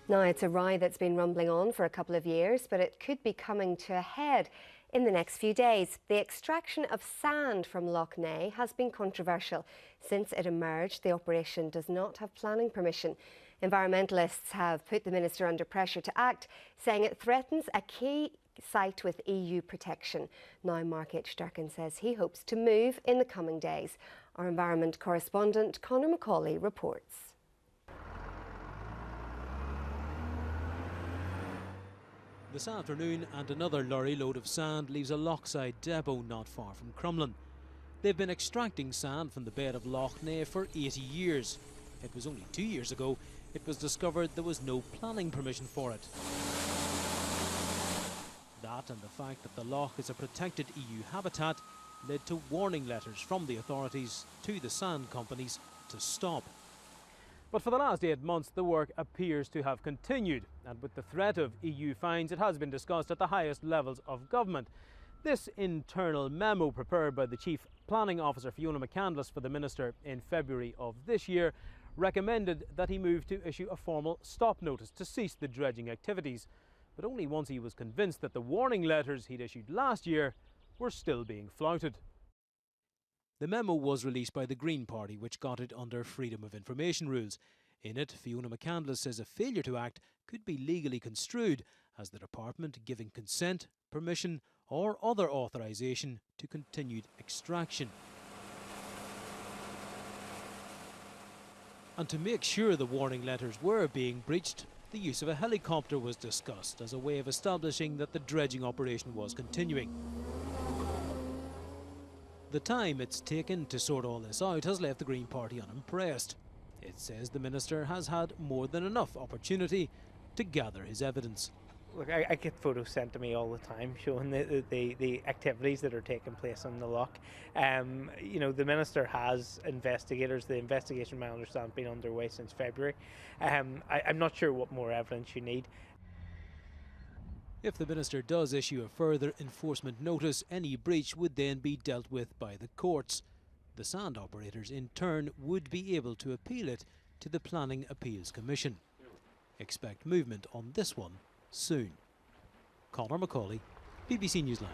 Now, it's a row that's been rumbling on for a couple of years, but it could be coming to a head in the next few days. The extraction of sand from Lough Neagh has been controversial. Since it emerged, the operation does not have planning permission. Environmentalists have put the minister under pressure to act, saying it threatens a key site with EU protection. Now, Mark H. Durkin says he hopes to move in the coming days. Our environment correspondent Conor Macaulay reports. This afternoon, and another lorry load of sand leaves a lochside depot not far from Crumlin. They've been extracting sand from the bed of Lough Neagh for 80 years. It was only 2 years ago it was discovered there was no planning permission for it. That and the fact that the loch is a protected EU habitat led to warning letters from the authorities to the sand companies to stop. But for the last 8 months, the work appears to have continued, and with the threat of EU fines, it has been discussed at the highest levels of government. This internal memo, prepared by the Chief Planning Officer Fiona McCandless for the Minister in February of this year, recommended that he move to issue a formal stop notice to cease the dredging activities, but only once he was convinced that the warning letters he'd issued last year were still being flouted. The memo was released by the Green Party, which got it under Freedom of Information rules. In it, Fiona McCandless says a failure to act could be legally construed as the department giving consent, permission or other authorisation to continued extraction. And to make sure the warning letters were being breached, the use of a helicopter was discussed as a way of establishing that the dredging operation was continuing. The time it's taken to sort all this out has left the Green Party unimpressed. It says the minister has had more than enough opportunity to gather his evidence. Look, I get photos sent to me all the time showing the activities that are taking place on the loch. You know, the minister has investigators. The investigation, I understand, has been underway since February. I'm not sure what more evidence you need. If the minister does issue a further enforcement notice, any breach would then be dealt with by the courts. The sand operators in turn would be able to appeal it to the Planning Appeals Commission. Expect movement on this one soon. Conor Macaulay, BBC Newsline.